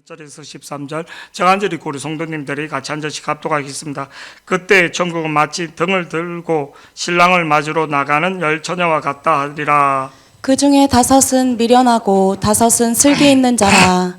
1절에서 13절 정한절 있고 우리 성도님들이 같이 한 절씩 합독하겠습니다. 그때 천국은 마치 등을 들고 신랑을 맞으러 나가는 열 처녀와 같다 하리라. 그 중에 5은 미련하고 5은 슬기 있는 자라.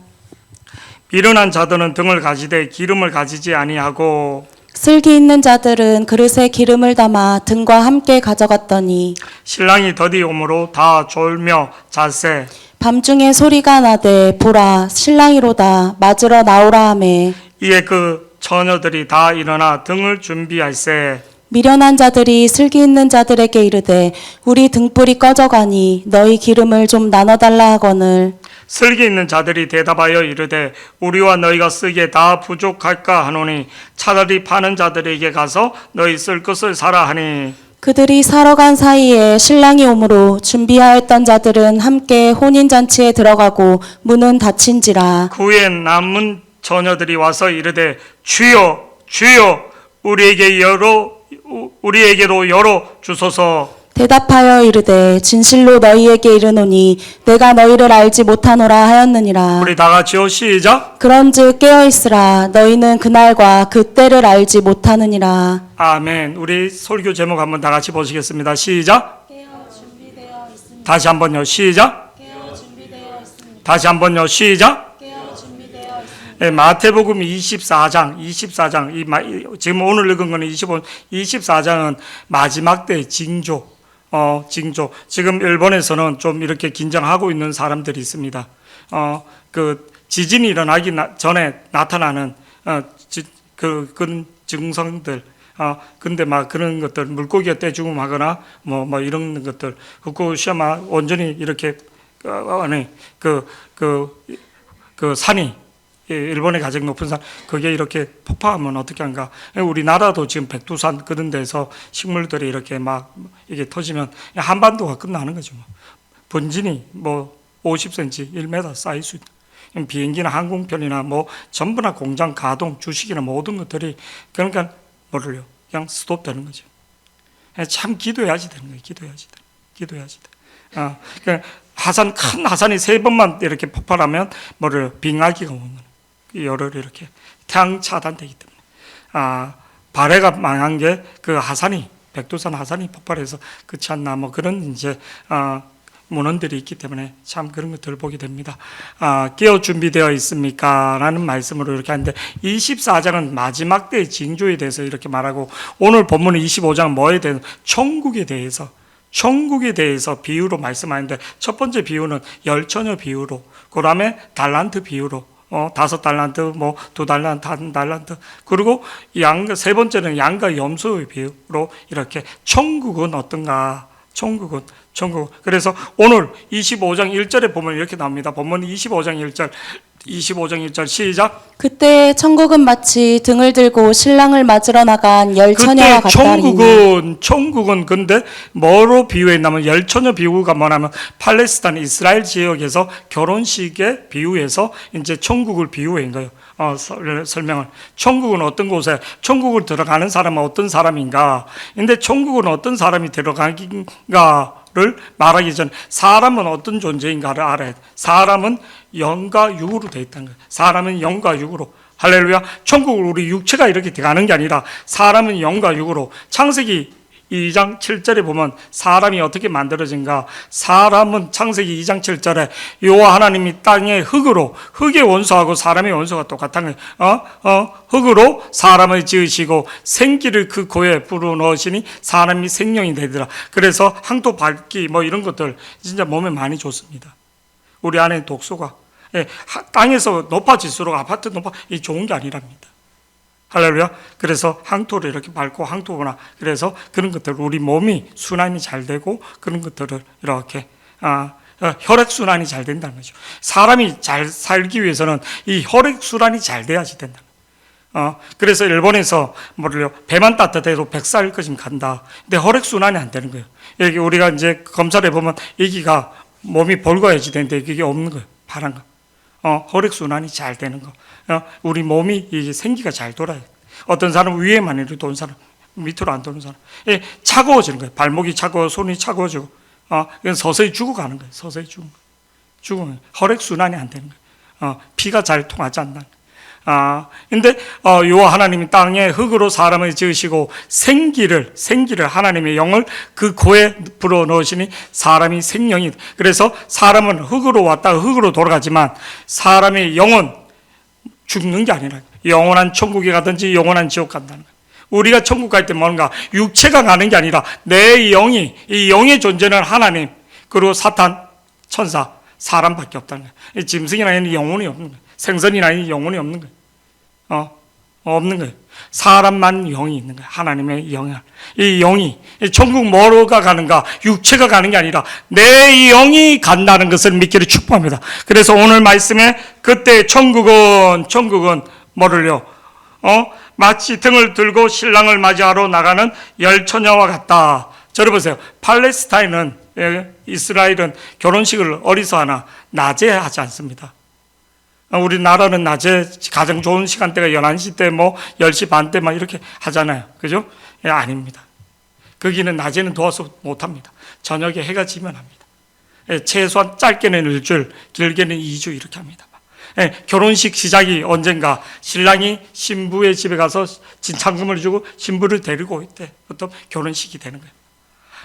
미련한 자들은 등을 가지되 기름을 가지지 아니하고 슬기 있는 자들은 그릇에 기름을 담아 등과 함께 가져갔더니 신랑이 더디 오므로 다 졸며 자세. 밤중에 소리가 나되 보라 신랑이로다 맞으러 나오라 하매 이에 그 처녀들이 다 일어나 등을 준비할세. 미련한 자들이 슬기 있는 자들에게 이르되 우리 등불이 꺼져가니 너희 기름을 좀 나눠달라 하거늘 슬기 있는 자들이 대답하여 이르되 우리와 너희가 쓰기에 다 부족할까 하노니 차라리 파는 자들에게 가서 너희 쓸 것을 사라 하니 그들이 사러 간 사이에 신랑이 오므로 준비하였던 자들은 함께 혼인잔치에 들어가고 문은 닫힌지라. 그 후에 남은 처녀들이 와서 이르되 주여 주여 우리에게로 열어 주소서. 대답하여 이르되 진실로 너희에게 이르노니 내가 너희를 알지 못하노라 하였느니라. 우리 다 같이요 시작. 그런즉 깨어있으라 너희는 그날과 그때를 알지 못하느니라. 아멘. 우리 설교 제목 한번 다 같이 보시겠습니다. 시작. 깨어 준비되어 있습니다. 다시 한번요 시작. 깨어 준비되어 있습니다. 다시 한번요 시작. 깨어 준비되어 있습니다. 네, 마태복음 24장 지금 오늘 읽은 거는 24장은 마지막 때의 징조. 징조. 지금 일본에서는 좀 이렇게 긴장하고 있는 사람들이 있습니다. 그 지진이 일어나기 전에 나타나는 그런 증상들. 근데 막 그런 것들, 물고기가 떼죽음하거나 뭐 이런 것들. 후쿠시마 온전히 이렇게 그 산이 일본의 가장 높은 산, 그게 이렇게 폭파하면 어떻게 한가? 우리나라도 지금 백두산 그런 데서 식물들이 이렇게 막 이게 터지면 한반도가 끝나는 거죠. 분진이 50cm, 1m 쌓일 수 있다. 비행기나 항공편이나 전부나 공장 가동, 주식이나 모든 것들이 그러니까 그냥 스톱되는 거죠. 참 기도해야지 되는 거예요. 기도해야지 돼. 큰 화산이 3번만 이렇게 폭발하면 빙하기가 오는 거예요. 열을 이렇게 태양 차단되기 때문에 발해가 망한 게 그 화산이 백두산 화산이 폭발해서 그렇지 않나 그런 이제 문헌들이 있기 때문에 참 그런 것들을 보게 됩니다. 깨어 준비되어 있습니까? 라는 말씀으로 이렇게 하는데 24장은 마지막 때의 징조에 대해서 이렇게 말하고 오늘 본문은 25장은 뭐에 대해서 천국에 대해서 비유로 말씀하는데 첫 번째 비유는 열처녀 비유로 그 다음에 달란트 비유로 5달란트, 2달란트, 1달란트. 그리고 세 번째는 양과 염소의 비유로 이렇게 천국은 어떤가? 천국은. 그래서 오늘 25장 1절에 보면 이렇게 나옵니다. 본문 25장 1절 시작. 그때 천국은 마치 등을 들고 신랑을 맞으러 나간 열 처녀와 그때 같다리니. 천국은 근데 뭐로 비유했냐면 열처녀 비유가 뭐냐면 팔레스타인 이스라엘 지역에서 결혼식에 비유해서 이제 천국을 비유한 거예요. 설명을. 천국은 어떤 곳에 천국을 들어가는 사람은 어떤 사람인가? 근데 천국은 어떤 사람이 들어가긴가를 말하기 전 사람은 어떤 존재인가를 알아야 돼. 사람은 영과 육으로 되어 있다는 거예요. 사람은 영과 육으로. 할렐루야. 천국을 우리 육체가 이렇게 들어가는 게 아니라 사람은 영과 육으로. 창세기 2장 7절에 보면 사람이 어떻게 만들어진가? 사람은 창세기 2장 7절에 여호와 하나님이 땅에 흙의 원소하고 사람의 원소가 똑같은 거예요. 흙으로 사람을 지으시고 생기를 그 코에 불어넣으시니 사람이 생명이 되더라. 그래서 항토 밝기 이런 것들 진짜 몸에 많이 좋습니다. 우리 안에 독소가 땅에서 높아질수록 아파트 이 좋은 게 아니랍니다. 할렐루야. 그래서 항토를 이렇게 밟고 항토구나. 그래서 그런 것들 우리 몸이 순환이 잘 되고 그런 것들을 이렇게 혈액 순환이 잘 된다는 거죠. 사람이 잘 살기 위해서는 이 혈액 순환이 잘 돼야지 된다. 그래서 일본에서 배만 따뜻해도 100살 까지 간다. 근데 혈액 순환이 안 되는 거예요. 여기 우리가 이제 검사를 해보면 여기가 몸이 벌거야지 되는데 그게 없는 거예요. 파란 거. 혈액 순환이 잘 되는 거. 우리 몸이 이게 생기가 잘 돌아요. 어떤 사람은 위에만 이렇게 도는 사람, 밑으로 안 도는 사람. 차가워지는 거예요. 발목이 차가워, 손이 차가워지고. 이건 서서히 죽어가는 거예요. 서서히 죽은 거예요. 혈액 순환이 안 되는 피가 잘 통하지 않는. 근데 요 하나님이 땅에 흙으로 사람을 지으시고 생기를 하나님의 영을 그 코에 불어 넣으시니 사람이 생명이. 그래서 사람은 흙으로 왔다가 흙으로 돌아가지만 사람의 영은 죽는 게 아니라 영원한 천국에 가든지 영원한 지옥 간다는 거예요. 우리가 천국 갈 때 뭔가 육체가 가는 게 아니라 내 영이, 이 영의 존재는 하나님, 그리고 사탄, 천사, 사람밖에 없다는 거예요. 짐승이나 이는 영혼이 없는 거예요. 생선이나 이는 영혼이 없는 거예요. 없는 거예요. 사람만 영이 있는 거예요. 하나님의 영이. 이 영이, 천국 뭐가 가는가? 육체가 가는 게 아니라 내 영이 간다는 것을 믿기를 축복합니다. 그래서 오늘 말씀에 그때 천국은 뭐를요? 마치 등을 들고 신랑을 맞이하러 나가는 열처녀와 같다. 저를 보세요. 팔레스타인은, 이스라엘은 결혼식을 어디서 하나? 낮에 하지 않습니다. 우리나라는 낮에 가장 좋은 시간대가 11시 때 10시 반 때 막 이렇게 하잖아요. 그죠? 아닙니다. 거기는 낮에는 도와서 못합니다. 저녁에 해가 지면 합니다. 최소한 짧게는 일주일, 길게는 2주 이렇게 합니다. 결혼식 시작이 언젠가 신랑이 신부의 집에 가서 진창금을 주고 신부를 데리고 올 때부터 결혼식이 되는 거예요.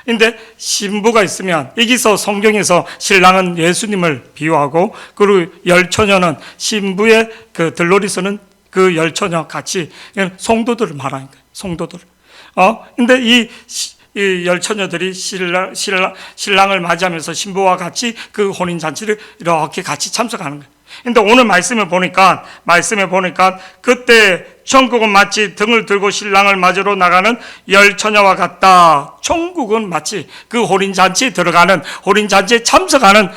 근데 신부가 있으면 여기서 성경에서 신랑은 예수님을 비유하고 그리고 열처녀는 신부의 그 들러리서는 그 열처녀 같이 성도들을 말하는 거예요. 성도들을. 근데 이 열처녀들이 신랑을 맞이하면서 신부와 같이 그 혼인잔치를 이렇게 같이 참석하는 거예요. 근데 오늘 말씀을 보니까 그때 천국은 마치 등을 들고 신랑을 맞으러 나가는 열처녀와 같다. 천국은 마치 그 혼인잔치에 들어가는, 혼인잔치에 참석하는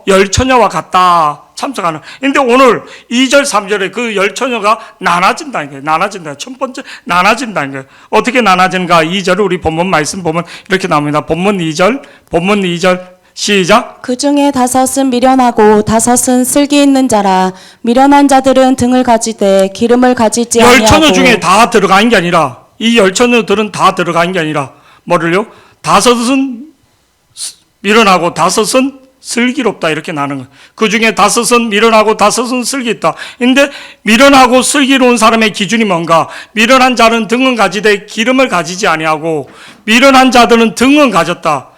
열처녀와 같다. 참석하는. 근데 오늘 2절 3절에 그 열처녀가 나눠진다는 거예요. 나눠진다. 첫 번째 나눠진다는 거예요. 어떻게 나눠지는가? 2절을 우리 본문 말씀 보면 이렇게 나옵니다. 본문 2절 시작. 그 중에 5은 미련하고 5은 슬기 있는 자라. 미련한 자들은 등을 가지되 기름을 가지지 아니하고. 열처녀 중에 다 들어가는 게 아니라, 이 열처녀들은 다 들어가는 게 아니라 뭐를요? 5은 미련하고 5은 슬기롭다 이렇게 나는 거예요. 그 중에 5은 미련하고 5은 슬기 있다. 근데 미련하고 슬기로운 사람의 기준이 뭔가? 미련한 자는 등은 가지되 기름을 가지지 아니하고, 미련한 자들은 등은 가졌다.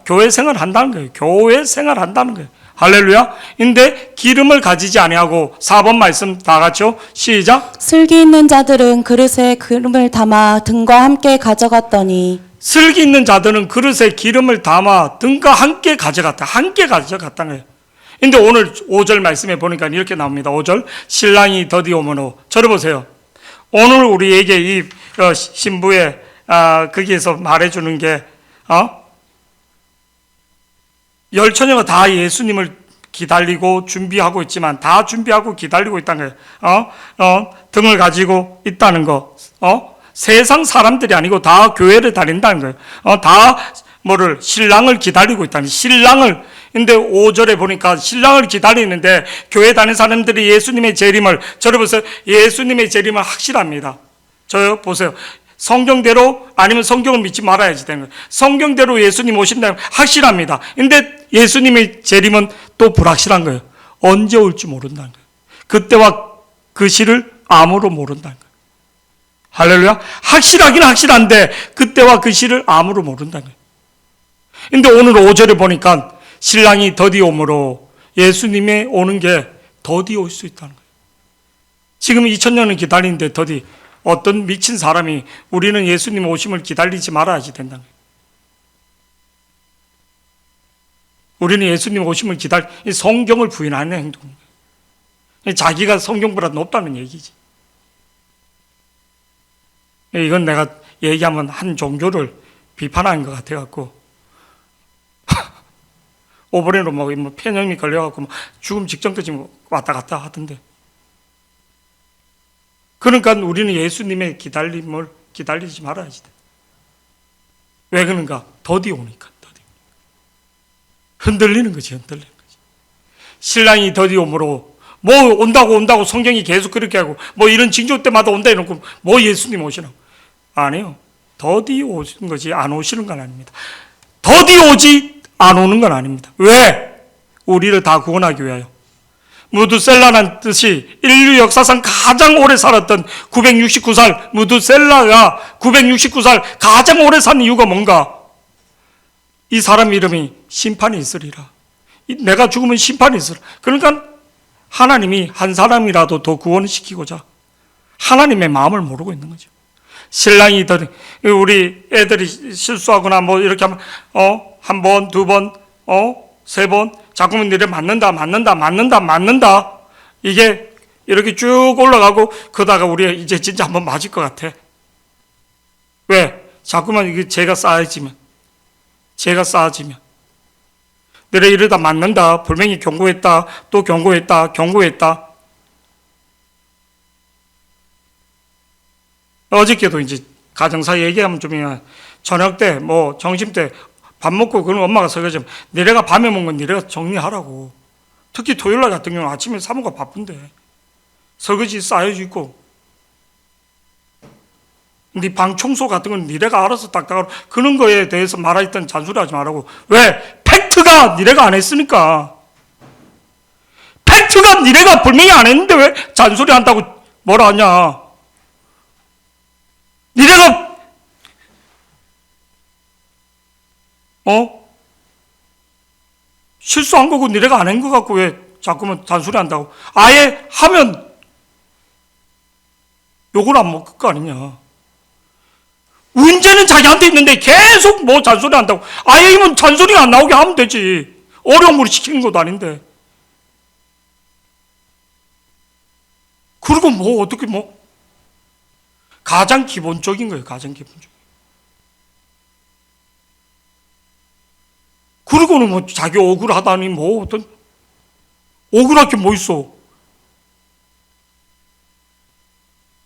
교회 생활 한다는 거예요. 교회 생활 한다는 거예요. 할렐루야. 근데 기름을 가지지 아니하고 4번 말씀 다 같이요. 시작. 슬기 있는 자들은 그릇에 기름을 담아 등과 함께 가져갔더니. 슬기 있는 자들은 그릇에 기름을 담아 등과 함께 가져갔다. 함께 가져갔다는 거예요. 근데 오늘 5절 말씀에 보니까 이렇게 나옵니다. 5절. 신랑이 더디 오므로. 저를 보세요. 오늘 우리에게 이 신부의 거기에서 말해주는 게 열처녀가 다 예수님을 기다리고 준비하고 있지만, 다 준비하고 기다리고 있다는 거예요. 등을 가지고 있다는 거. 세상 사람들이 아니고 다 교회를 다닌다는 거예요. 다 신랑을 기다리고 있다는 거예요. 신랑을. 근데 5절에 보니까 신랑을 기다리는데 교회 다니는 사람들이 예수님의 재림을, 저를 보세요. 예수님의 재림을 확실합니다. 저요 보세요. 성경대로, 아니면 성경을 믿지 말아야지 되는 거예요. 성경대로 예수님 오신다면 확실합니다. 근데 예수님의 재림은 또 불확실한 거예요. 언제 올지 모른다는 거예요. 그때와 그 시를 아무로 모른다는 거예요. 할렐루야. 확실하긴 확실한데 그때와 그 시를 아무로 모른다는 거예요. 근데 오늘 5절에 보니까 신랑이 더디 오므로 예수님의 오는 게 더디 올 수 있다는 거예요. 지금 2000년을 기다리는데 더디. 어떤 미친 사람이 우리는 예수님 오심을 기다리지 말아야지 된다는 거예요. 우리는 예수님 오심을 성경을 부인하는 행동이에요. 자기가 성경보다 높다는 얘기지. 이건 내가 얘기하면 한 종교를 비판하는 것 같아갖고 오버레로 폐렴이 걸려갖고 죽음 직전까지 왔다 갔다 하던데. 그러니까 우리는 예수님의 기다림을 기다리지 말아야지 돼. 왜 그런가? 더디 오니까. 흔들리는 거지. 신랑이 더디 오므로 온다고 성경이 계속 그렇게 하고 이런 징조 때마다 온다 해놓고 예수님 오시나? 아니요. 더디 오시는 거지 안 오시는 건 아닙니다. 더디 오지 안 오는 건 아닙니다. 왜? 우리를 다 구원하기 위하여. 무드셀라란 뜻이 인류 역사상 가장 오래 살았던 969살 무드셀라가 969살 가장 오래 산 이유가 뭔가? 이 사람 이름이 심판이 있으리라. 내가 죽으면 심판이 있으리라. 그러니까 하나님이 한 사람이라도 더 구원시키고자 하나님의 마음을 모르고 있는 거죠. 신랑이 우리 애들이 실수하거나 뭐 이렇게 하면 한 번, 두 번, 세 번 자꾸만 니를 맞는다. 이게 이렇게 쭉 올라가고 그러다가 우리 이제 진짜 한번 맞을 것 같아. 왜? 자꾸만 이게 죄가 쌓여지면 내가 이러다 맞는다. 분명히 경고했다. 또 경고했다. 어저께도 이제 가정사 얘기하면 좀 저녁 때 뭐 점심 때 밥 먹고 그런 엄마가 설거지하면 니네가 밤에 먹은 건 니네가 정리하라고. 특히 토요일날 같은 경우는 아침에 사모가 바쁜데 설거지 쌓여져 있고 네 방 청소 같은 건 니네가 알아서 딱딱하고 그런 거에 대해서 말하던 잔소리하지 말라고. 왜? 팩트가 니네가 안 했으니까. 팩트가 니네가 분명히 안 했는데 왜 잔소리한다고 뭐라 하냐. 니네가 실수한 거고 니네가 안 한 거 같고 왜 자꾸만 잔소리한다고. 아예 하면 욕을 안 먹을 거 아니냐. 문제는 자기한테 있는데 계속 뭐 잔소리 한다고. 아예 이면 잔소리가 안 나오게 하면 되지. 어려운 걸 시키는 것도 아닌데. 그리고 뭐 어떻게 뭐 가장 기본적인 거예요. 가장 기본적인. 그리고는 뭐 자기 억울하다니 뭐 어떤 억울할 게 뭐 있어.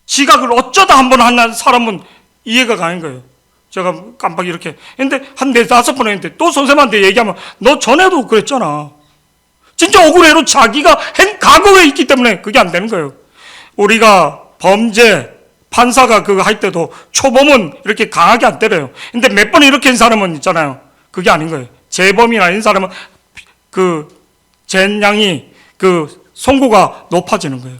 지각을 어쩌다 한번 한 사람은 이해가 가는 거예요. 제가 깜빡 이렇게 했는데 한 4-5번 했는데 또 선생님한테 얘기하면 너 전에도 그랬잖아. 진짜 억울해로 자기가 한 과거에 있기 때문에 그게 안 되는 거예요. 우리가 범죄 판사가 그거 할 때도 초범은 이렇게 강하게 안 때려요. 근데 몇 번 이렇게 한 사람은 있잖아요. 그게 아닌 거예요. 재범이나 이런 사람은 그 젠양이 그 선고가 높아지는 거예요.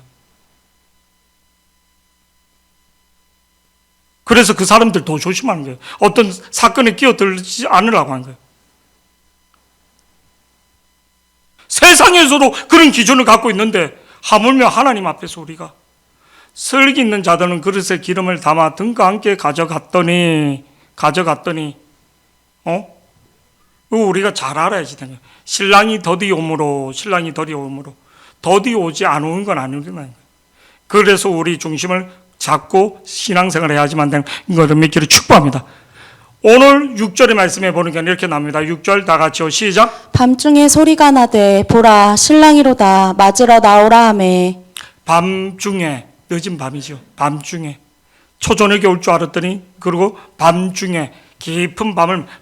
그래서 그 사람들 더 조심하는 거예요. 어떤 사건에 끼어들지 않으려고 하는 거예요. 세상에서도 그런 기준을 갖고 있는데 하물며 하나님 앞에서 우리가 슬기 있는 자들은 그릇에 기름을 담아 등과 함께 가져갔더니 우리가 잘 알아야지 되는 거예요. 신랑이 더디 오므로 더디 오지 않은 건 아니라는 거예요. 그래서 우리 중심을 잡고 신앙생활을 해야지만 되는 것을 믿기를 축복합니다. 오늘 6절의 말씀에 보니까 이렇게 나옵니다. 6절 다 같이요. 시작. 밤중에 소리가 나되 보라 신랑이로다 맞으러 나오라 하매. 밤중에 늦은 밤이죠. 밤중에 초저녁에 올 줄 알았더니 그리고 밤중에 깊은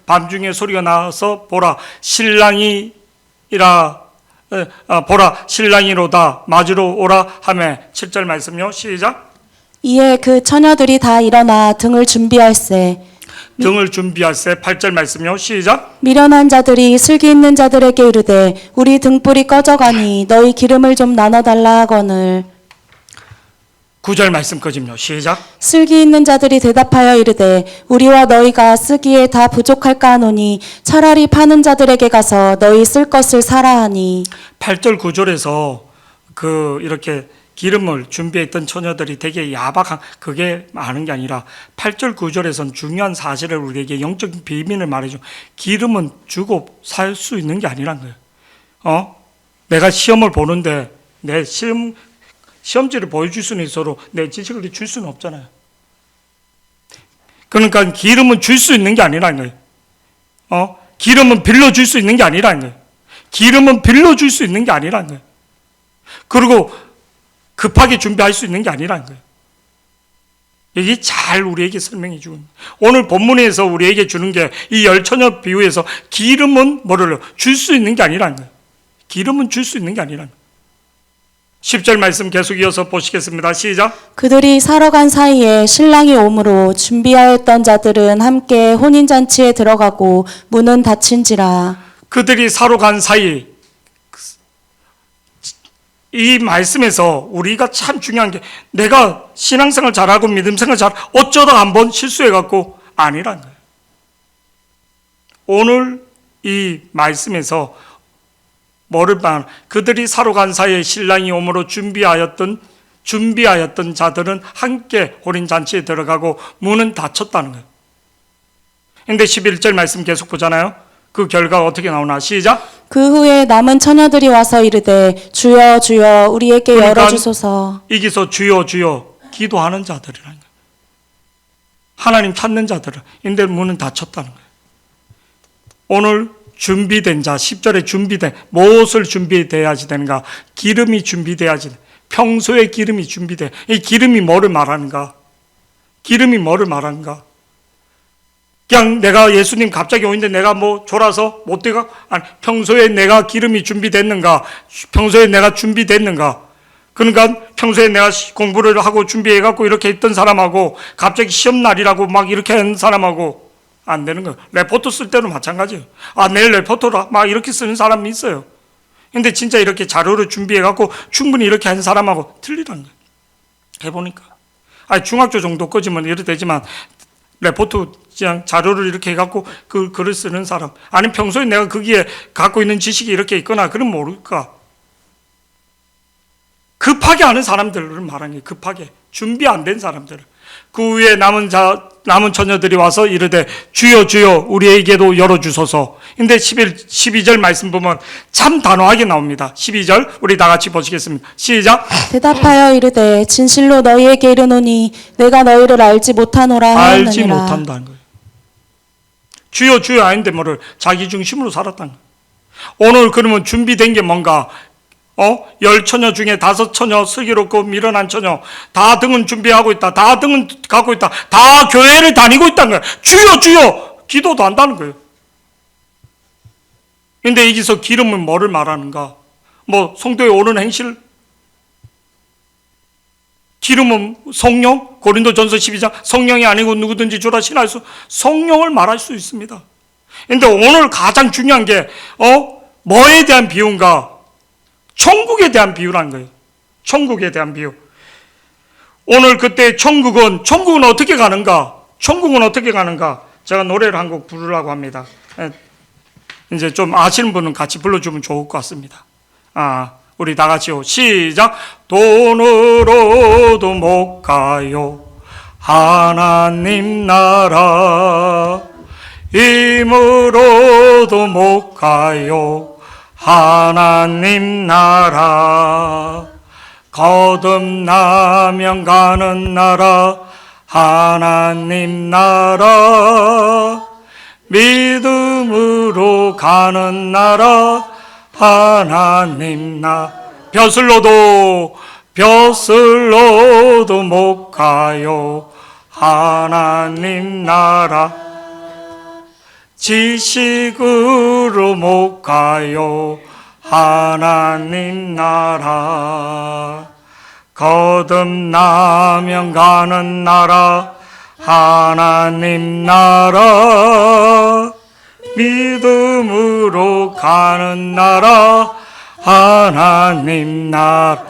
밤중에 소리가 나서 보라 신랑이로다 맞으러 오라 하매. 7절 말씀요. 시작. 이에 그 처녀들이 다 일어나 등을 준비할세. 8절 말씀요. 시작. 미련한 자들이 슬기 있는 자들에게 이르되 우리 등불이 꺼져가니 너희 기름을 좀 나눠달라 하거늘. 9절 말씀 꺼짐요. 시작. 슬기 있는 자들이 대답하여 이르되 우리와 너희가 쓰기에 다 부족할까 하노니 차라리 파는 자들에게 가서 너희 쓸 것을 사라 하니. 8절 9절에서 이렇게 기름을 준비했던 처녀들이 되게 야박한 그게 많은 게 아니라 8절 9절에서는 중요한 사실을 우리에게 영적 비밀을 말해줘. 기름은 주고 살 수 있는 게 아니란 거예요. 내가 시험을 보는데 내 시험지를 보여줄 수는 있어도 내 지식을 줄 수는 없잖아요. 그러니까 기름은 줄 수 있는 게 아니라는 거예요. 기름은 빌려줄 수 있는 게 아니라는 거예요. 기름은 빌려줄 수 있는 게 아니라는 거예요. 그리고 급하게 준비할 수 있는 게 아니라는 거예요. 이게 잘 우리에게 설명해 주는 거예요. 오늘 본문에서 우리에게 주는 게 이 열처녀 비유에서 기름은 뭐를 줄 수 있는 게 아니라는 거예요. 기름은 줄 수 있는 게 아니라는 거예요. 10절 말씀 계속 이어서 보시겠습니다. 시작. 그들이 사러 간 사이에 신랑이 오므로 준비하였던 자들은 함께 혼인잔치에 들어가고 문은 닫힌지라. 그들이 사러 간 사이 이 말씀에서 우리가 참 중요한 게 내가 신앙생활 잘하고 믿음생활 잘 어쩌다 한번 실수해갖고 아니라는 거예요. 오늘 이 말씀에서 뭐를 말 그들이 사러 간 사이에 신랑이 오므로 준비하였던 자들은 함께 혼인잔치에 들어가고 문은 닫혔다는 거예요. 근데 11절 말씀 계속 보잖아요. 그 결과가 어떻게 나오나 시작. 그 후에 남은 처녀들이 와서 이르되 주여 주여 우리에게 그러니까 열어주소서. 이기서 주여 주여 기도하는 자들이라는 거예요. 하나님 찾는 자들은. 근데 문은 닫혔다는 거예요. 오늘 준비된 자 10절에 준비된 무엇을 준비돼야지 되는가? 기름이 준비돼야지 돼. 평소에 기름이 준비돼. 이 기름이 뭐를 말하는가? 기름이 뭐를 말하는가? 그냥 내가 예수님 갑자기 오는데 내가 뭐 졸아서 못 돼가? 아니, 평소에 내가 기름이 준비됐는가? 평소에 내가 준비됐는가? 그러니까 평소에 내가 공부를 하고 준비해갖고 이렇게 있던 사람하고 갑자기 시험날이라고 막 이렇게 한 사람하고 안 되는 거예요. 레포트 쓸 때도 마찬가지예요. 아, 내일 레포트라 막 이렇게 쓰는 사람이 있어요. 근데 진짜 이렇게 자료를 준비해갖고 충분히 이렇게 한 사람하고 틀리다는 거예요. 해보니까. 아니, 중학교 정도까지만 이래 되지만 레포트 그냥 자료를 이렇게 해갖고 그 글을 쓰는 사람. 아니, 평소에 내가 거기에 갖고 있는 지식이 이렇게 있거나 그럼 모를까. 급하게 하는 사람들을 말하는 거예요. 급하게. 준비 안 된 사람들. 그 후에 남은 처녀들이 와서 이르되 주여 주여 우리에게도 열어주소서. 근데 12절 말씀 보면 참 단호하게 나옵니다. 12절 우리 다 같이 보시겠습니다. 시작. 대답하여 이르되 진실로 너희에게 이르노니 내가 너희를 알지 못하노라 하였느니라. 알지 못한다는 거예요. 주여 주여 아닌데 뭐를 자기 중심으로 살았다는 거예요. 오늘 그러면 준비된 게 뭔가? 10처녀 중에 5처녀 슬기롭고 미련한 처녀 다 등은 준비하고 있다. 다 등은 갖고 있다. 다 교회를 다니고 있다는 거예요. 주여 주여 기도도 한다는 거예요. 근데 여기서 기름은 뭐를 말하는가? 뭐 성도에 오는 행실? 기름은 성령? 고린도전서 12장 성령이 아니고 누구든지 주라 신할 수 성령을 말할 수 있습니다. 근데 오늘 가장 중요한 게 뭐에 대한 비유인가? 천국에 대한 비유라는 거예요. 천국에 대한 비유. 오늘 그때 천국은 어떻게 가는가? 천국은 어떻게 가는가? 제가 노래를 한 곡 부르려고 합니다. 이제 좀 아시는 분은 같이 불러주면 좋을 것 같습니다. 우리 다 같이요. 시작. 돈으로도 못 가요. 하나님 나라. 힘으로도 못 가요. 하나님 나라. 거듭나면 가는 나라. 하나님 나라. 믿음으로 가는 나라. 하나님 나라. 벼슬로도 못 가요. 하나님 나라. 지식으로 못 가요. 하나님 나라. 거듭나면 가는 나라. 하나님 나라. 믿음으로 가는 나라. 하나님 나라.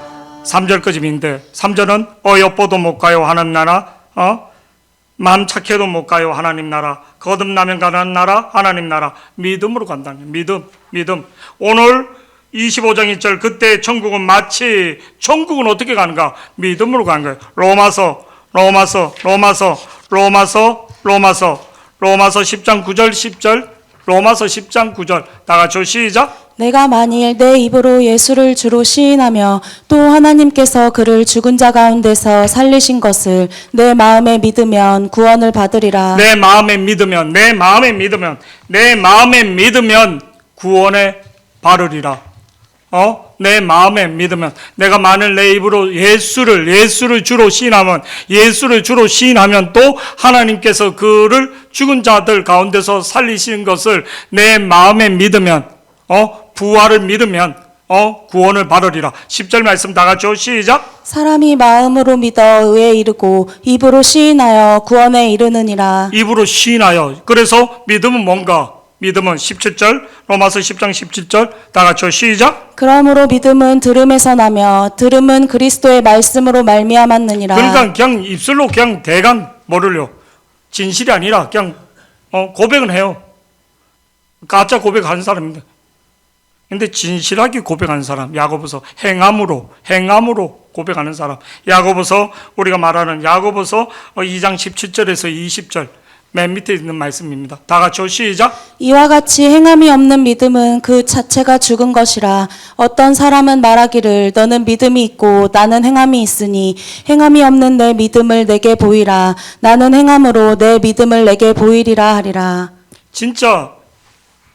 3절까지인데 3절은 어여뻐도 못 가요. 하나님 나라. 마음 착해도 못 가요. 하나님 나라. 거듭나면 가는 나라. 하나님 나라. 믿음으로 간다는 거예요. 믿음. 오늘 25장 1절 그때 천국은 마치 천국은 어떻게 가는가? 믿음으로 가는 거예요. 로마서 10장 9절 10절 로마서 10장 9절 다 같이 시작. 내가 만일 내 입으로 예수를 주로 시인하며 또 하나님께서 그를 죽은 자 가운데서 살리신 것을 내 마음에 믿으면 구원을 받으리라. 내 마음에 믿으면 구원에 바르리라. 내 마음에 믿으면 내가 만일 내 입으로 예수를 주로 시인하면 또 하나님께서 그를 죽은 자들 가운데서 살리신 것을 내 마음에 믿으면 부활을 믿으면 구원을 받으리라. 10절 말씀 다 같이 시작. 사람이 마음으로 믿어 의에 이르고 입으로 시인하여 구원에 이르느니라. 입으로 시인하여. 그래서 믿음은 뭔가? 믿음은 17절, 로마서 10장 17절, 다 같이 시작. 그러므로 믿음은 들음에서 나며 들음은 그리스도의 말씀으로 말미암았느니라. 그러니까 그냥 입술로 그냥 대강 뭐를요? 진실이 아니라 그냥 고백은 해요. 가짜 고백하는 사람인데. 근데 진실하게 고백하는 사람, 야고보서 행함으로 고백하는 사람. 야고보서 우리가 말하는 야고보서 2장 17절에서 20절 맨 밑에 있는 말씀입니다. 다 같이 시작. 이와 같이 행함이 없는 믿음은 그 자체가 죽은 것이라. 어떤 사람은 말하기를 너는 믿음이 있고 나는 행함이 있으니 행함이 없는 내 믿음을 내게 보이라. 나는 행함으로 내 믿음을 내게 보이리라 하리라. 진짜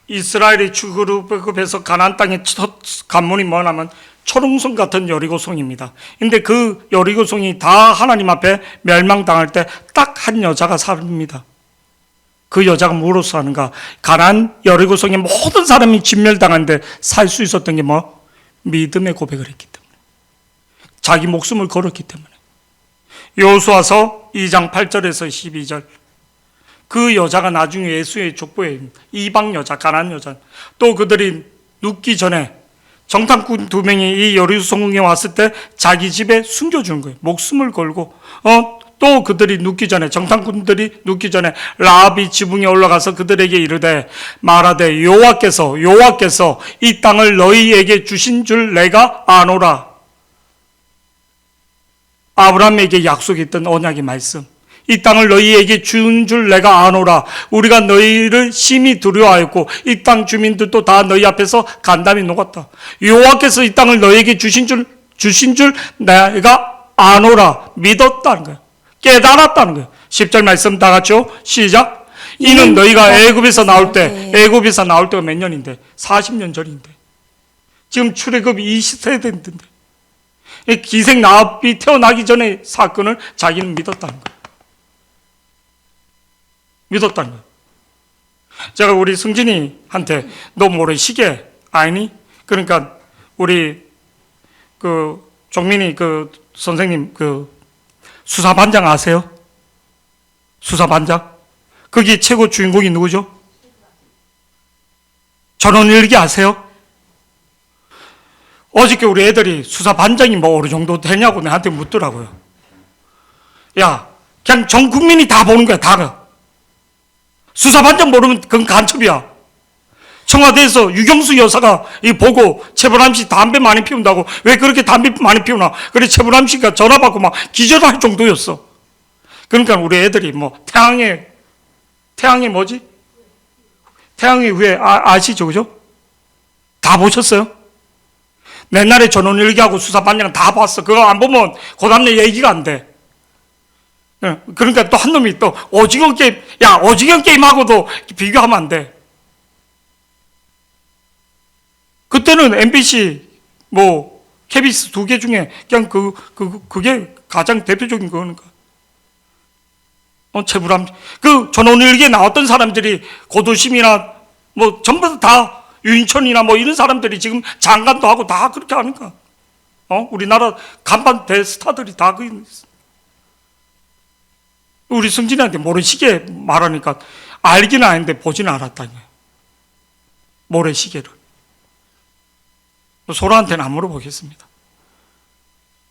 이스라엘이 출애굽에서 가나안 땅의 첫 관문이 뭐냐면 초롱성 같은 여리고성입니다. 근데 그 여리고성이 다 하나님 앞에 멸망당할 때 딱 한 여자가 삽니다. 그 여자가 뭐로 사는가? 가나안 여리고성의 모든 사람이 진멸당하는데 살 수 있었던 게 뭐? 믿음의 고백을 했기 때문에. 자기 목숨을 걸었기 때문에. 여호수아서 2장 8절에서 12절. 그 여자가 나중에 예수의 족보에 이방 여자, 가나안 여자. 또 그들이 눕기 전에 정탐꾼 2명이 이 여리고성에 왔을 때 자기 집에 숨겨준 거예요. 목숨을 걸고. 또 그들이 눕기 전에, 정탐꾼들이 눕기 전에 라합이 지붕에 올라가서 그들에게 이르되 말하되 여호와께서 이 땅을 너희에게 주신 줄 내가 아노라. 아브라함에게 약속했던 언약의 말씀. 이 땅을 너희에게 준 줄 내가 아노라. 우리가 너희를 심히 두려워하였고 이 땅 주민들도 다 너희 앞에서 간담이 녹았다. 여호와께서 이 땅을 너희에게 주신 줄 내가 아노라. 믿었다는 거야. 깨달았다는 거예요. 10절 말씀 다 같이요. 시작. 이는 너희가 애굽에서 나올 때가 몇 년인데? 40년 전인데. 지금 출애굽 20세대인데. 기생 나합이 태어나기 전에 사건을 자기는 믿었다는 거예요. 믿었다는 거예요. 제가 우리 승진이한테 너 모래 시계 아니? 그러니까 우리 그 종민이 그 선생님 그 수사반장 아세요? 수사반장? 거기 최고 주인공이 누구죠? 전원일기 아세요? 어저께 우리 애들이 수사반장이 뭐 어느 정도 되냐고 나한테 묻더라고요. 야, 그냥 전 국민이 다 보는 거야, 다. 수사반장 모르면 그건 간첩이야. 청와대에서 유경수 여사가 이 보고 최불암 씨 담배 많이 피운다고 왜 그렇게 담배 많이 피우나? 그래 최불암 씨가 전화 받고 막 기절할 정도였어. 그러니까 우리 애들이 뭐 태양의 뭐지? 태양의 후예 아시죠, 그죠? 다 보셨어요? 옛날에 전원일기하고 수사반장 다 봤어. 그거 안 보면 고단내 얘기가 안 돼. 그러니까 또 한 놈이 또 오징어 게임하고도 비교하면 안 돼. 그때는 MBC, KBS 2개 중에 그냥 그게 가장 대표적인 거니까. 최불암. 그 전원일기에 나왔던 사람들이 고도심이나 전부 다 유인천이나 이런 사람들이 지금 장관도 하고 다 그렇게 하니까. 우리나라 간판 대스타들이 다 우리 승진이한테 모래시계 말하니까 알기는 아는데 보지는 않았다니. 모래시계를. 소라한테는 안 물어보겠습니다.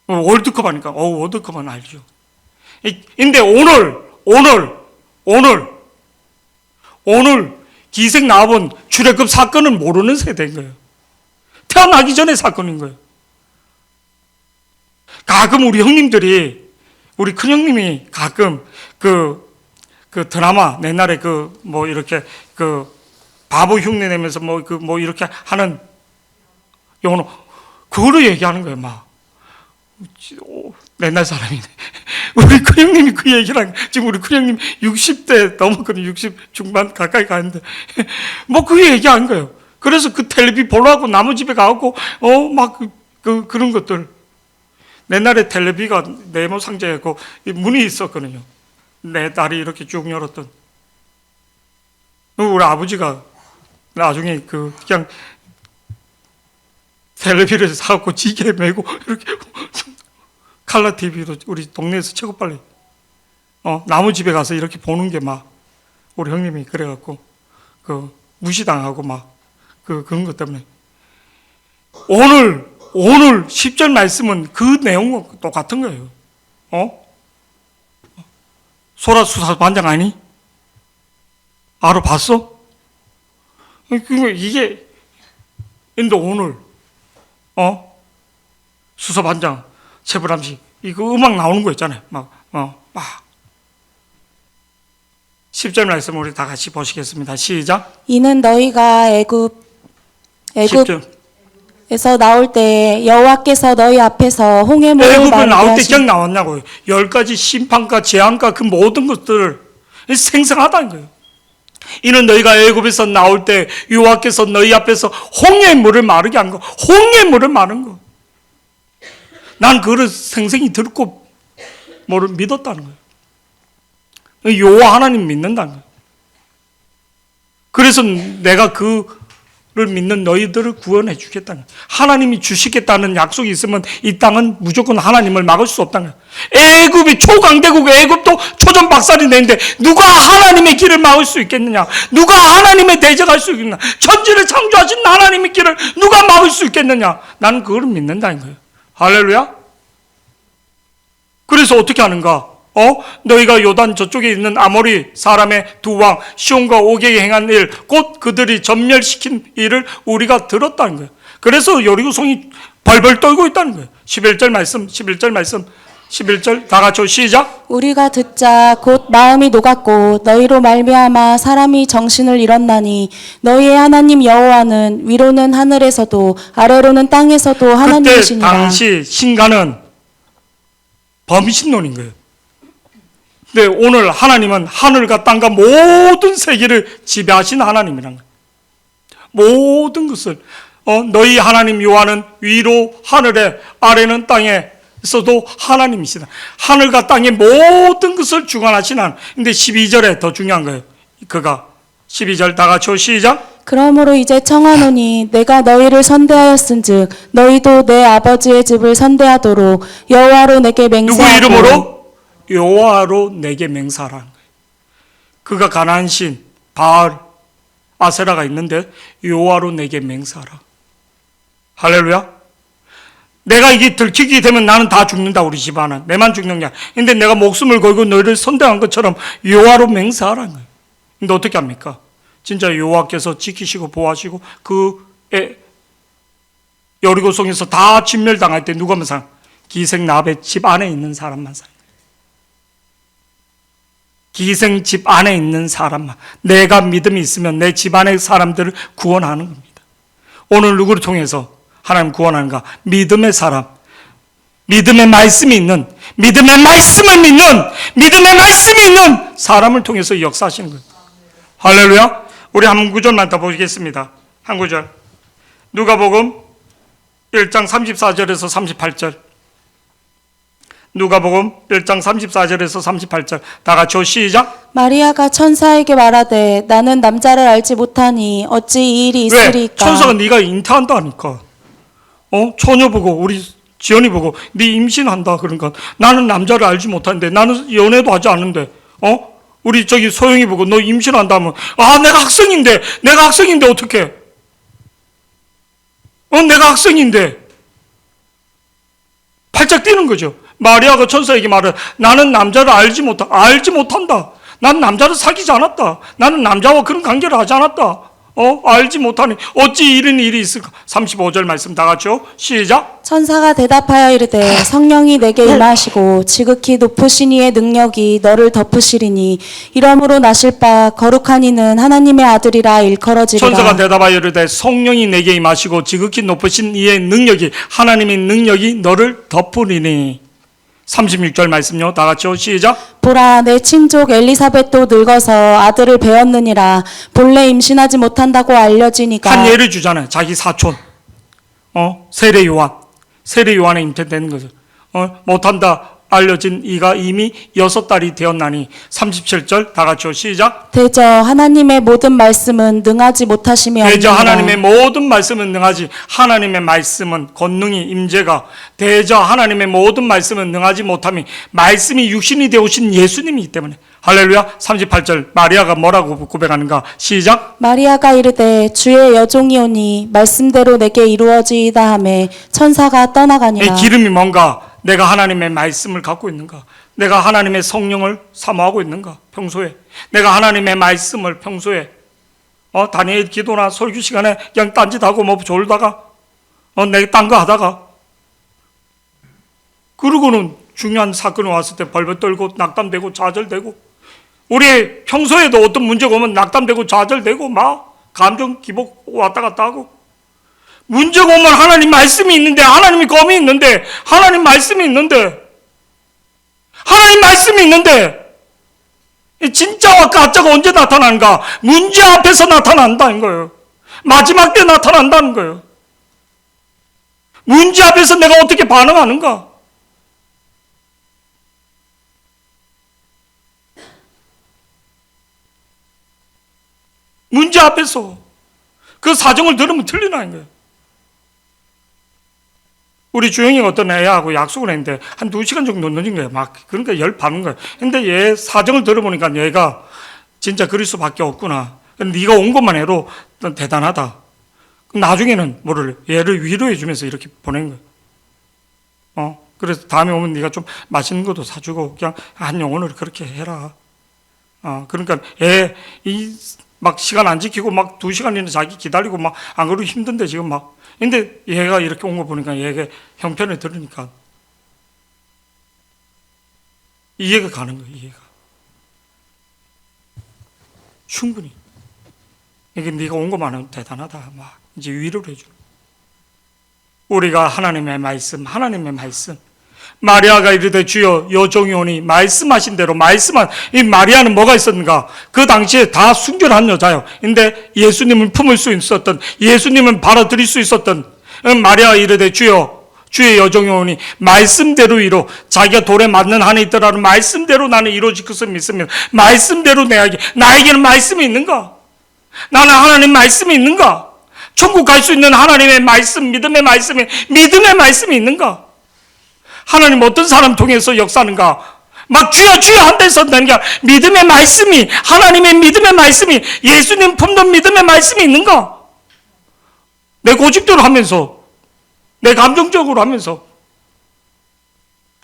월드컵 하니까, 월드컵은 알죠. 근데 오늘 기생 나온 출애굽 사건은 모르는 세대인 거예요. 태어나기 전에 사건인 거예요. 가끔 우리 형님들이, 우리 큰형님이 가끔 그 드라마, 옛날에 이렇게 바보 흉내 내면서 이렇게 하는 영어로 그거로 얘기하는 거예요, 막. 옛날 사람이네. 우리 큰형님이 그 얘기랑, 지금 우리 큰형님 60대 넘었거든요. 60 중반 가까이 가는데. 그 얘기하는 거예요. 그래서 그 텔레비 보려고 나무 집에 가고, 그런 것들. 옛날에 텔레비가 네모 상자였고, 문이 있었거든요. 내 딸이 이렇게 쭉 열었던. 우리 아버지가 나중에 그냥 텔레비를 사갖고 지게 메고 이렇게 칼라 TV로 우리 동네에서 최고 빨리 나무 집에 가서 이렇게 보는 게 막 우리 형님이 그래갖고 무시당하고 막 그런 것 때문에 오늘 10절 말씀은 그 내용과 똑같은 거예요. 소라 수사반장 아니? 알아봤어? 이게 근데 오늘 수사반장 최불암씨 이거 음악 나오는 거 있잖아요. 막 10절 말씀 우리 다 같이 보시겠습니다. 시작. 이는 너희가 애굽 10절. 에서 나올 때 여호와께서 너희 앞에서 홍해물을 애굽에 마르게 나올 때 하신 기억 나왔냐고요. 10가지 심판과 재앙과 그 모든 것들을 생성하다는 거예요. 이는 너희가 애굽에서 나올 때 여호와께서 너희 앞에서 홍해물을 마르게 한 거. 홍해물을 마른 거. 난 그걸 생생히 듣고 뭐를 믿었다는 거예요. 여호와 하나님 믿는다는 거예요. 그래서 내가 그를 믿는 너희들을 구원해 주겠다는 거예요. 하나님이 주시겠다는 약속이 있으면 이 땅은 무조건 하나님을 막을 수 없다는 거예요. 애굽이 초강대국 애굽도 초전박살이 내는데 누가 하나님의 길을 막을 수 있겠느냐? 누가 하나님의 대적할 수 있겠느냐? 천지를 창조하신 하나님의 길을 누가 막을 수 있겠느냐? 나는 그걸 믿는다는 거예요. 할렐루야. 그래서 어떻게 하는가? 너희가 요단 저쪽에 있는 아모리 사람의 두 왕 시온과 오게에 행한 일, 곧 그들이 전멸시킨 일을 우리가 들었다는 거예요. 그래서 여리고성이 벌벌 떨고 있다는 거예요. 11절 말씀 11절 다 같이 시작. 우리가 듣자 곧 마음이 녹았고 너희로 말미암아 사람이 정신을 잃었나니 너희의 하나님 여호와는 위로는 하늘에서도 아래로는 땅에서도 그때 하나님이시니라. 당시 신가는 범신론인 거예요. 근데 오늘 하나님은 하늘과 땅과 모든 세계를 지배하신 하나님이란 거예요. 모든 것을 너희 하나님 여호와는 위로 하늘에 아래는 땅에서도 하나님이시다. 하늘과 땅의 모든 것을 주관하신 하나님. 근데 12절에 더 중요한 거예요. 그가 12절 다 같이 시작. 그러므로 이제 청하노니 내가 너희를 선대하였은즉 너희도 내 아버지의 집을 선대하도록 여호와로 내게 누구 맹세하고. 이름으로? 여호와로 내게 맹세하라는 거예요. 그가 가나안 신 바알 아세라가 있는데 여호와로 내게 맹세하라. 할렐루야. 내가 이게 들키게 되면 나는 다 죽는다. 우리 집안은 내만 죽는 게 아니야. 근데 내가 목숨을 걸고 너희를 선대한 것처럼 여호와로 맹세하라는 거예요. 근데 어떻게 합니까? 진짜 여호와께서 지키시고 보호하시고 그 여리고성에서 다 진멸당할 때 누가만 살? 기생나베 집 안에 있는 사람만 살. 기생 집 안에 있는 사람만. 내가 믿음이 있으면 내 집안의 사람들을 구원하는 겁니다. 오늘 누구를 통해서 하나님 구원하는가? 믿음의 사람, 믿음의 말씀이 있는, 믿음의 말씀을 믿는, 믿음의 말씀이 있는 사람을 통해서 역사하시는 거예요. 할렐루야. 우리 한 구절만 더 보겠습니다. 한 구절. 누가복음 1장 34절에서 38절. 누가복음 1장 34절에서 38절 다 같이 시작. 마리아가 천사에게 말하되 나는 남자를 알지 못하니 어찌 이 일이 왜? 있으리까. 천사가 네가 잉태한다니까. 처녀 보고 우리 지연이 보고 네 임신한다 그러니까 나는 남자를 알지 못하는데 나는 연애도 하지 않는데 우리 저기 소영이 보고 너 임신한다 하면 내가 학생인데 어떡해? 내가 학생인데 팔짝 뛰는 거죠. 마리아가 천사에게 말해 나는 남자를 알지 못한다. 난 남자를 사귀지 않았다. 나는 남자와 그런 관계를 하지 않았다. 알지 못하니 어찌 이런 일이 있을까? 35절 말씀 다 같이요. 시작. 천사가 대답하여 이르되 성령이 내게 임하시고 지극히 높으신 이의 능력이 너를 덮으시리니 이러므로 나실 바 거룩한 이는 하나님의 아들이라 일컬어지리라. 천사가 대답하여 이르되 성령이 내게 임하시고 지극히 높으신 이의 능력이 하나님의 능력이 너를 덮으리니. 36절 말씀요. 다 같이요. 시작. 보라 내 친족 엘리사벳도 늙어서 아들을 배었느니라. 본래 임신하지 못한다고 알려지니까. 한 예를 주잖아요. 자기 사촌 세례 요한에 잉태되는 거죠. 못한다 알려진 이가 이미 6달이 되었나니. 37절 다 같이요. 시작. 대저 하나님의 모든 말씀은 능하지 못하심이 대저 없느니라. 하나님의 모든 말씀은 능하지. 하나님의 말씀은 권능이 임재가. 대저 하나님의 모든 말씀은 능하지 못함이 말씀이 육신이 되오신 예수님이기 때문에. 할렐루야. 38절 마리아가 뭐라고 고백하는가. 시작. 마리아가 이르되 주의 여종이오니 말씀대로 내게 이루어지이다 하매 천사가 떠나가니라. 이 기름이 뭔가? 내가 하나님의 말씀을 갖고 있는가? 내가 하나님의 성령을 사모하고 있는가? 평소에 내가 하나님의 말씀을 평소에 다니엘 기도나 설교 시간에 그냥 딴짓하고 뭐 졸다가 내가 딴 거 하다가 그러고는 중요한 사건이 왔을 때 벌벌 떨고 낙담되고 좌절되고, 우리 평소에도 어떤 문제가 오면 낙담되고 좌절되고 막 감정 기복 왔다 갔다 하고, 문제가 오면 하나님 말씀이 있는데, 하나님이 검이 있는데, 하나님 말씀이 있는데, 하나님 말씀이 있는데, 진짜와 가짜가 언제 나타나는가? 문제 앞에서 나타난다는 거예요. 마지막 때 나타난다는 거예요. 문제 앞에서 내가 어떻게 반응하는가? 문제 앞에서 그 사정을 들으면 틀리나는 거예요. 우리 주영이가 어떤 애하고 약속을 했는데 한 2시간 정도 늦은 거예요. 막 그러니까 열 받는 거예요. 근데 얘 사정을 들어보니까 얘가 진짜 그럴 수밖에 없구나. 네가 온 것만 해도 대단하다. 나중에는 뭐를 얘를 위로해 주면서 이렇게 보낸 거예요. 그래서 다음에 오면 네가 좀 맛있는 것도 사주고 그냥 한 영혼을 그렇게 해라. 그러니까 막 시간 안 지키고 막 2시간이나 자기 기다리고 막 안 그러고 힘든데 지금 막. 근데 얘가 이렇게 온 거 보니까 얘가 형편을 들으니까 이해가 가는 거예요. 이해가. 충분히. 이게 네가 온 것만 하면 대단하다. 막 이제 위로를 해줘. 우리가 하나님의 말씀, 마리아가 이르되 주여 여종이 오니 말씀하신 대로 이 마리아는 뭐가 있었는가? 그 당시에 다 순결한 여자요. 근데 예수님을 품을 수 있었던, 예수님을 받아들일 수 있었던 마리아가 이르되 주여 주의 여종이 오니 말씀대로 이루. 자기가 돌에 맞는 한이 있더라도 말씀대로 나는 이루어질 것을 믿습니다. 말씀대로 나에게는 말씀이 있는가? 나는 하나님 말씀이 있는가? 천국 갈 수 있는 하나님의 말씀, 믿음의 말씀이 있는가? 하나님 어떤 사람 통해서 역사하는가? 막 주여 주여 한데서 되는 게 아니라 믿음의 말씀이, 하나님의 믿음의 말씀이, 예수님 품는 믿음의 말씀이 있는가? 내 고집대로 하면서, 내 감정적으로 하면서,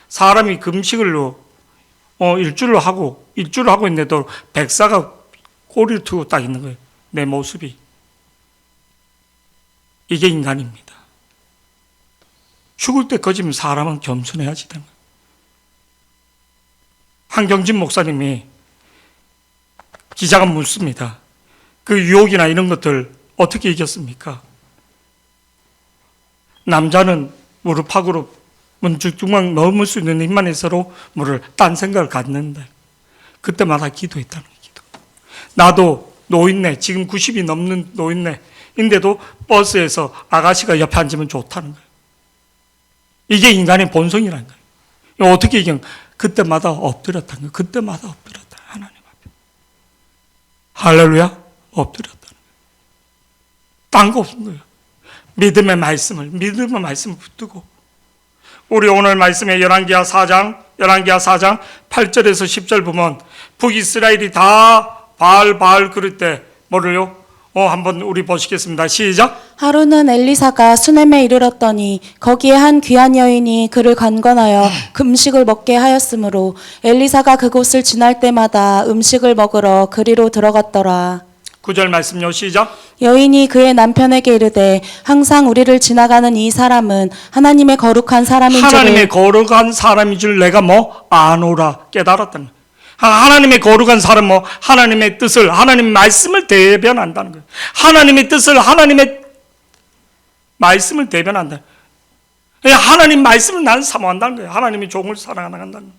사람이 금식을로 일주를 하고 있는데도 백사가 꼬리를 트고 딱 있는 거예요. 내 모습이. 이게 인간입니다. 죽을 때까지는 사람은 겸손해야지 되는 거예요. 한경진 목사님이 기자가 묻습니다. 그 유혹이나 이런 것들 어떻게 이겼습니까? 남자는 무릎팍으로 문중만 넘을 수 있는 힘만 있어로 뭐를 딴 생각을 갖는다. 그때마다 기도했다는 거예요. 기도. 나도 노인네, 지금 90이 넘는 노인네인데도 버스에서 아가씨가 옆에 앉으면 좋다는 거예요. 이게 인간의 본성이라는 거예요. 어떻게 이겨? 그때마다 엎드렸다는 거예요. 그때마다 엎드렸다. 하나님 앞에. 할렐루야. 엎드렸다는 거예요. 딴 거 없는 거예요. 믿음의 말씀을 붙들고. 우리 오늘 말씀에 열왕기하 4장 8절에서 10절 보면 북이스라엘이 다 바알 그럴 때 뭐를요? 한번 우리 보시겠습니다. 시작. 하루는 엘리사가 수넴에 이르렀더니 거기에 한 귀한 여인이 그를 간건하여 금식을 먹게 하였으므로 엘리사가 그곳을 지날 때마다 음식을 먹으러 그리로 들어갔더라. 9절 말씀요. 시작. 여인이 그의 남편에게 이르되 항상 우리를 지나가는 이 사람은 하나님의 거룩한 사람인 하나님의 거룩한 사람인 줄 내가 아노라 깨달았다는 거예요. 하나님의 거룩한 사람은 하나님의 뜻을, 하나님의 말씀을 대변한다는 거예요. 하나님의 뜻을, 하나님의 말씀을 대변한다. 하나님 말씀을 나는 사모한다는 거예요. 하나님의 종을 사랑한다는 거예요.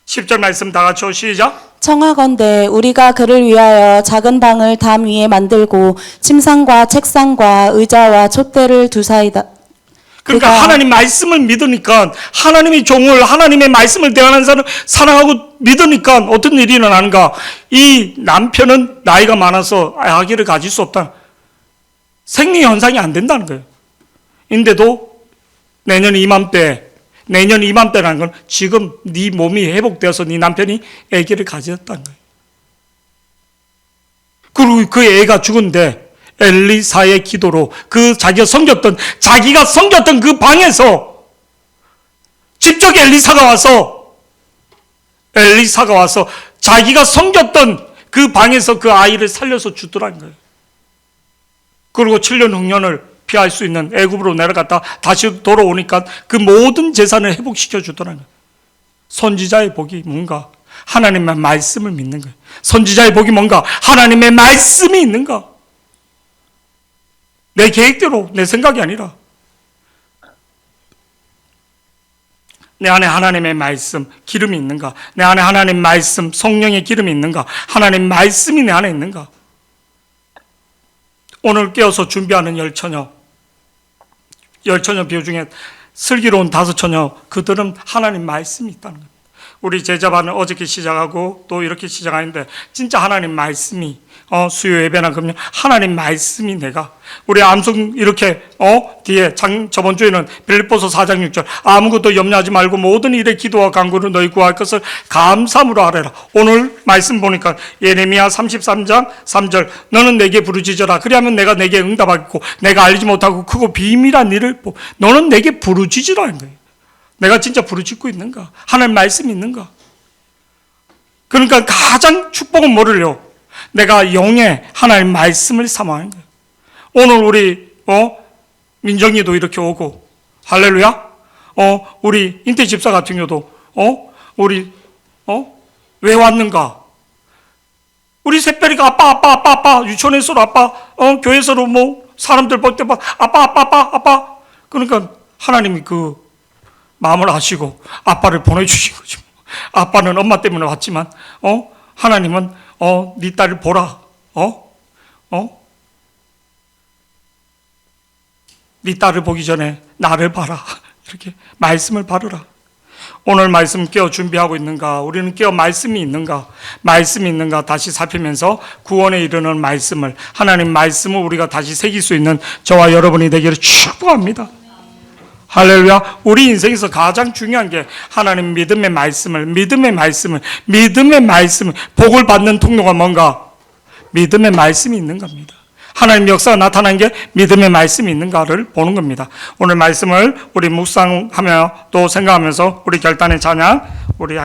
10절 말씀 다 같이 시작. 청하건대 우리가 그를 위하여 작은 방을 담 위에 만들고 침상과 책상과 의자와 촛대를 두사이다. 그러니까 그가- 하나님 말씀을 믿으니까 하나님의 종을 하나님의 말씀을 대하는 사람을 사랑하고 믿으니까 어떤 일이 일어나는가? 이 남편은 나이가 많아서 아기를 가질 수 없다. 생리 현상이 안 된다는 거예요. 인데도 내년 이맘때라는 건 지금 네 몸이 회복되어서 네 남편이 아기를 가졌다는 거예요. 그리고 그 애가 죽은데 엘리사의 기도로 그 자기가 섬겼던 그 방에서 직접 엘리사가 와서 자기가 섬겼던 그 방에서 그 아이를 살려서 주더라는 거예요. 그리고 7년 흉년을 피할 수 있는 애굽으로 내려갔다 다시 돌아오니까 그 모든 재산을 회복시켜 주더라는 거예요. 선지자의 복이 뭔가? 하나님의 말씀을 믿는 거예요. 선지자의 복이 뭔가? 하나님의 말씀이 있는가? 내 계획대로 내 생각이 아니라 내 안에 하나님의 말씀 기름이 있는가? 내 안에 하나님 말씀 성령의 기름이 있는가? 하나님 말씀이 내 안에 있는가? 오늘 깨어서 준비하는 열처녀 비유 중에 슬기로운 5처녀, 그들은 하나님 말씀이 있다는 겁니다. 우리 제자반은 어저께 시작하고 또 이렇게 시작하는데 진짜 하나님 말씀이 수요 예배나 금요 하나님 말씀이 내가 우리 암송 이렇게 뒤에 저번 주에는 빌립보서 4장 6절 아무것도 염려하지 말고 모든 일에 기도와 간구로 너희 구할 것을 감사함으로 하래라. 오늘 말씀 보니까 예레미야 33장 3절 너는 내게 부르짖어라 그리하면 내가 내게 응답하겠고 내가 알지 못하고 크고 비밀한 일을 너는 내게 부르짖으라는 거예요. 내가 진짜 부르짖고 있는가? 하나님 말씀이 있는가? 그러니까 가장 축복은 뭐를요? 내가 영의 하나님 말씀을 삼아하는 거예요. 오늘 우리 민정이도 이렇게 오고 할렐루야. 우리 인태 집사 같은 경우도 우리 왜 왔는가? 우리 새별이가 아빠 유치원에서 아빠 교회에서로 뭐 사람들 볼 때 아빠 그러니까 하나님이 그 마음을 아시고 아빠를 보내주신 거죠. 아빠는 엄마 때문에 왔지만 하나님은 네 딸을 보라. 네 딸을 보기 전에 나를 봐라. 이렇게 말씀을 바르라. 오늘 말씀 깨어 준비하고 있는가? 우리는 깨어 말씀이 있는가? 말씀이 있는가? 다시 살피면서 구원에 이르는 말씀을 하나님 말씀을 우리가 다시 새길 수 있는 저와 여러분이 되기를 축복합니다. 할렐루야. 우리 인생에서 가장 중요한 게 하나님 믿음의 말씀을 복을 받는 통로가 뭔가? 믿음의 말씀이 있는 겁니다. 하나님 역사가 나타난 게 믿음의 말씀이 있는가를 보는 겁니다. 오늘 말씀을 우리 묵상하며 또 생각하면서 우리 결단의 찬양 우리